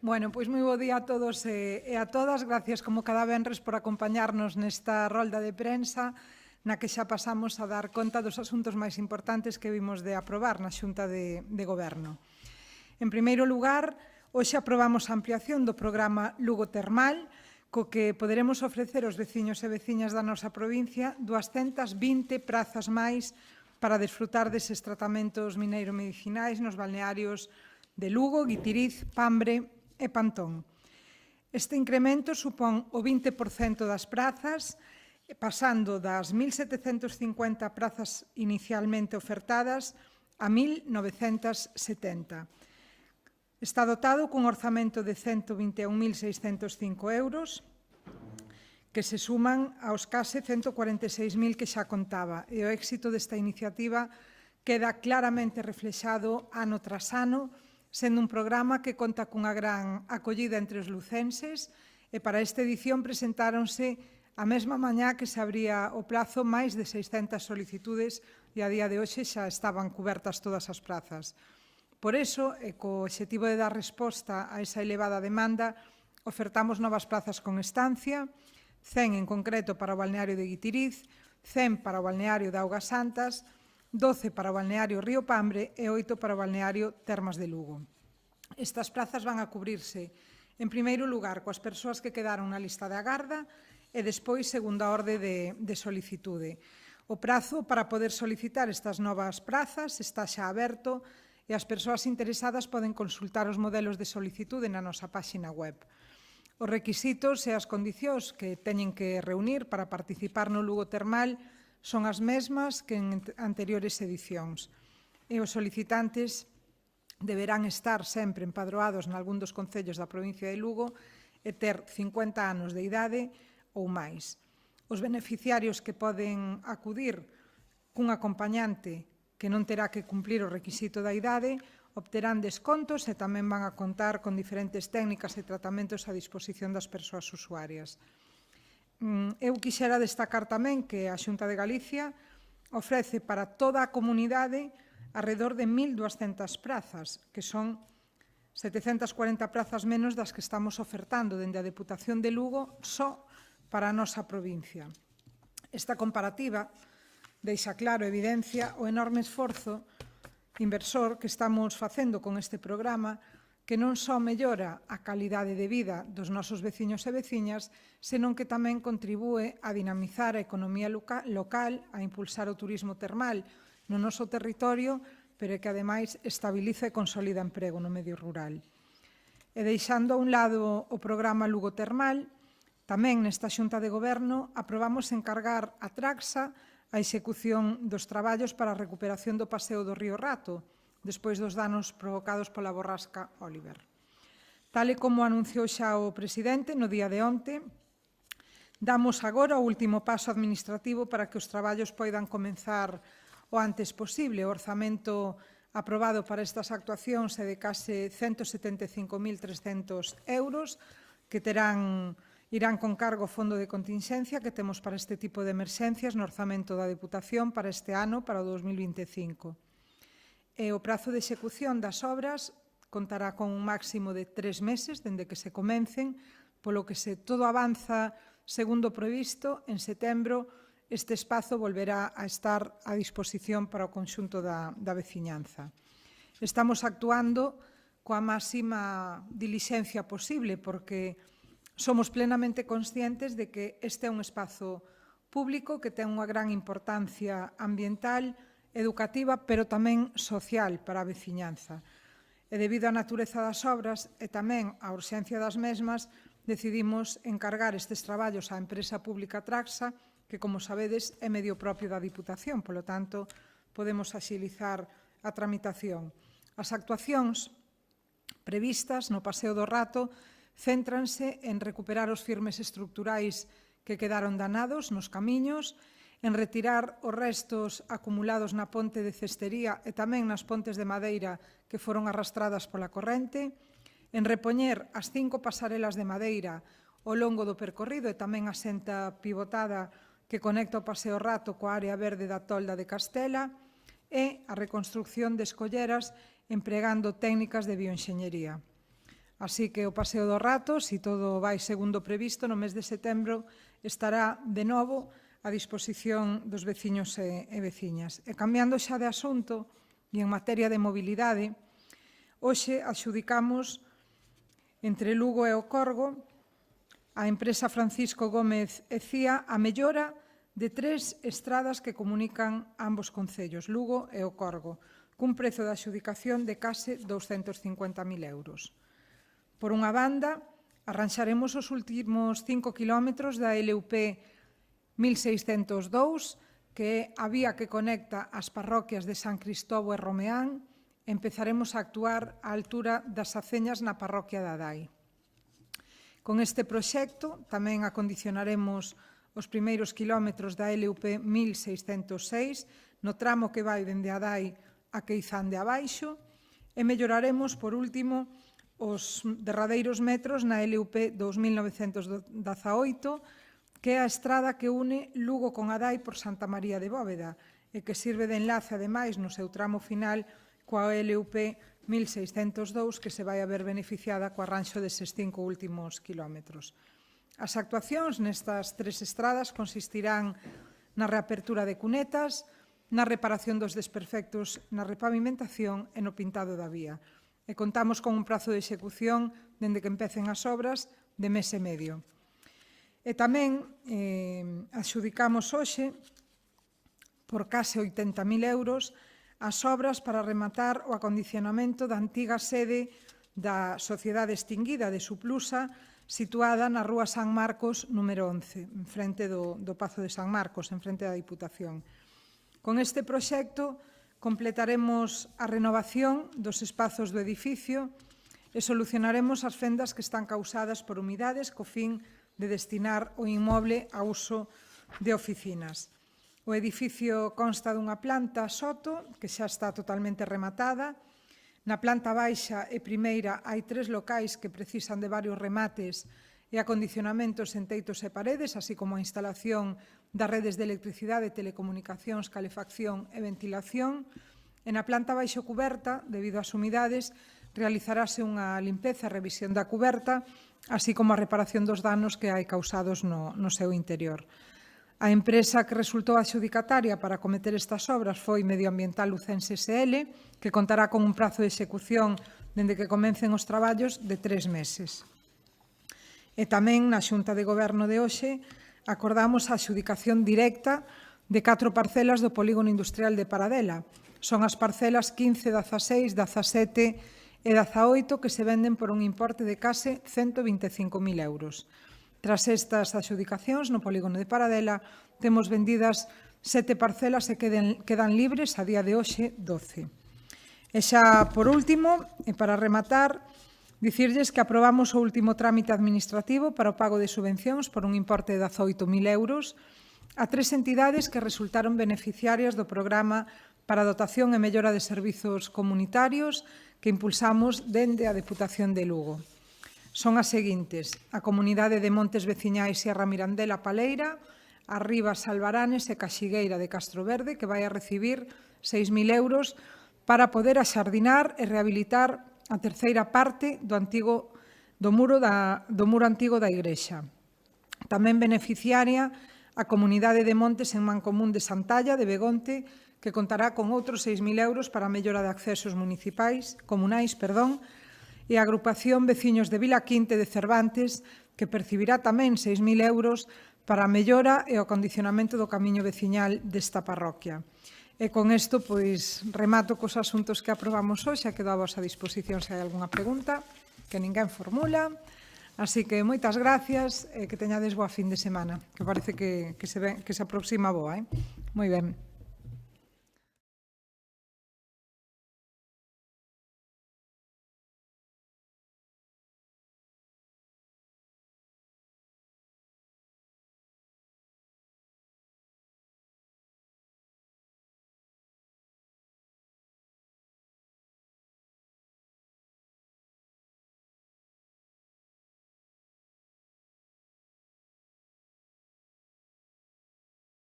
Bueno, pois moi bo día a todos e a todas. Gracias como cada venres por acompañarnos nesta rolda de prensa na que xa pasamos a dar conta dos asuntos máis importantes que vimos de aprobar na Xunta de Goberno. En primeiro lugar, hoxe aprobamos a ampliación do programa Lugo Termal, co que poderemos ofrecer aos veciños e veciñas da nosa provincia 220 prazas máis para desfrutar deses tratamentos mineiro-medicinais nos balnearios de Lugo, Guitiriz, Pambre e Pantón. Este incremento supón o 20% das prazas, pasando das 1.750 prazas inicialmente ofertadas a 1.970. Está dotado cun orzamento de 121.605 euros, que se suman aos case 146.000 que xa contaba, e o éxito desta iniciativa queda claramente reflexado ano tras ano, sendo un programa que conta cunha gran acollida entre os lucenses e para esta edición presentáronse a mesma mañá que se abría o prazo máis de 600 solicitudes e a día de hoxe xa estaban cubertas todas as prazas. Por iso, e co obxectivo de dar resposta a esa elevada demanda, ofertamos novas plazas con estancia, 100 en concreto para o balneario de Guitiriz, 100 para o balneario de Augas Santas, 12 para o balneario Río Pambre e 8 para o balneario Termas de Lugo. Estas prazas van a cubrirse, en primeiro lugar, coas persoas que quedaron na lista de agarda e despois segunda orde de solicitude. O prazo para poder solicitar estas novas prazas está xa aberto e as persoas interesadas poden consultar os modelos de solicitude na nosa páxina web. Os requisitos e as condicións que teñen que reunir para participar no Lugo Termal son as mesmas que en anteriores edicións e os solicitantes deberán estar sempre empadroados nalgún dos concellos da provincia de Lugo e ter 50 anos de idade ou máis. Os beneficiarios que poden acudir cun acompañante que non terá que cumplir o requisito da idade obterán descontos e tamén van a contar con diferentes técnicas e tratamentos a disposición das persoas usuarias. Eu quixera destacar tamén que a Xunta de Galicia ofrece para toda a comunidade alrededor de 1.200 prazas, que son 740 prazas menos das que estamos ofertando dende a Deputación de Lugo só para a nosa provincia. Esta comparativa deixa claro, evidencia, o enorme esforzo inversor que estamos facendo con este programa, que non só mellora a calidade de vida dos nosos veciños e veciñas, senón que tamén contribúe a dinamizar a economía local, a impulsar o turismo termal no noso territorio, pero que, ademais, estabiliza e consolida emprego no medio rural. E deixando a un lado o programa Lugo Termal, tamén nesta Xunta de Goberno aprobamos encargar a Traxa a execución dos traballos para a recuperación do paseo do Río Rato, despois dos danos provocados pola borrasca Oliver. Tal e como anunciou xa o presidente no día de onte, damos agora o último paso administrativo para que os traballos poidan comenzar o antes posible. O orzamento aprobado para estas actuacións é de case 175.300 euros, que irán con cargo ao fondo de contingencia que temos para este tipo de emerxencias no orzamento da Deputación para este ano, para o 2025. E o prazo de execución das obras contará con un máximo de 3 meses dende que se comencen, polo que se todo avanza segundo previsto, en setembro este espazo volverá a estar a disposición para o conxunto da veciñanza. Estamos actuando coa máxima dilixencia posible porque somos plenamente conscientes de que este é un espazo público que ten unha gran importancia ambiental, educativa, pero tamén social para a veciñanza. E debido á natureza das obras e tamén á urxencia das mesmas, decidimos encargar estes traballos á empresa pública Traxa, que, como sabedes, é medio propio da Diputación, polo tanto, podemos axilizar a tramitación. As actuacións previstas no Paseo do Rato céntranse en recuperar os firmes estruturais que quedaron danados nos camiños, en retirar os restos acumulados na ponte de Cestería e tamén nas pontes de madeira que foron arrastradas pola corrente, en repoñer as 5 pasarelas de madeira ao longo do percorrido e tamén a senta pivotada que conecta o Paseo Rato coa área verde da tolda de Castela e a reconstrucción de escolleras empregando técnicas de bioenxeñería. Así que o Paseo do Rato, se todo vai segundo previsto, no mes de setembro estará de novo a disposición dos veciños e veciñas. E cambiando xa de asunto, e en materia de mobilidade, hoxe adxudicamos entre Lugo e o Corgo a empresa Francisco Gómez e Cía a mellora de 3 estradas que comunican ambos concellos, Lugo e o Corgo, cun prezo de adxudicación de case 250.000 euros. Por unha banda, arranxaremos os últimos 5 kilómetros da LUP 1602, que é a vía que conecta as parroquias de San Cristobo e Romeán. Empezaremos a actuar á altura das Aceñas na parroquia de Adai. Con este proxecto tamén acondicionaremos os primeiros kilómetros da LUP 1606 no tramo que vai dende Adai a Queizán de Abaixo e melloraremos, por último, os derradeiros metros na LUP 2918, que é a estrada que une Lugo con Adai por Santa María de Bóveda e que sirve de enlace, ademais, no seu tramo final coa LUP 1602, que se vai a ver beneficiada co arranxo deses 5 últimos kilómetros. As actuacións nestas 3 estradas consistirán na reapertura de cunetas, na reparación dos desperfectos, na repavimentación e no pintado da vía. E contamos con un prazo de execución dende que empecen as obras de mes e medio. E tamén adxudicamos hoxe por case 80.000 euros as obras para rematar o acondicionamento da antiga sede da Sociedade Extinguida de Suplusa, situada na Rúa San Marcos, número 11, en frente do Pazo de San Marcos, en frente da Diputación. Con este proxecto completaremos a renovación dos espazos do edificio e solucionaremos as fendas que están causadas por humidades co fin de destinar o inmoble a uso de oficinas. O edificio consta dunha planta soto que xa está totalmente rematada. Na planta baixa e primeira hai 3 locais que precisan de varios remates e acondicionamentos en teitos e paredes, así como a instalación das redes de electricidade, telecomunicacións, calefacción e ventilación. E na planta baixo cuberta, debido ás humidades, realizarase unha limpeza e revisión da cuberta, así como a reparación dos danos que hai causados no seu interior. A empresa que resultou adxudicataria para acometer estas obras foi Medioambiental Lucense SL, que contará con un prazo de execución dende que comecen os traballos de 3 meses. E tamén na Xunta de Goberno de hoxe acordamos a adxudicación directa de 4 parcelas do polígono industrial de Paradela. Son as parcelas 15, 16, 17 e 18 que se venden por un importe de case 125.000 euros. Tras estas adxudicacións no polígono de Paradela, temos vendidas 7 parcelas e quedan libres a día de hoxe 12. E xa por último, e para rematar, dicirlles que aprobamos o último trámite administrativo para o pago de subvencións por un importe de 18.000 euros a 3 entidades que resultaron beneficiarias do programa para a dotación e mellora de servizos comunitarios que impulsamos dende a Deputación de Lugo. Son as seguintes: a Comunidade de Montes Veciñais Sierra Mirandela Paleira, a Rivas Albaranes e Caxigueira de Castroverde, que vai a recibir 6.000 euros para poder axardinar e rehabilitar a terceira parte do muro antigo da igrexa. Tamén beneficiaria a Comunidade de Montes en Mancomún de Santalla, de Begonte, que contará con outros 6.000 euros para a mellora de accesos comunais, e a Agrupación Veciños de Vilaquinte de Cervantes, que percibirá tamén 6.000 euros para a mellora e o acondicionamento do camiño veciñal desta parroquia. E con isto, pois, remato cos asuntos que aprobamos hoxe, a quedo a vosa disposición se hai algunha pregunta que ninguén formula. Así que moitas gracias e que teñades boa fin de semana, que parece que se aproxima boa. Moi ben.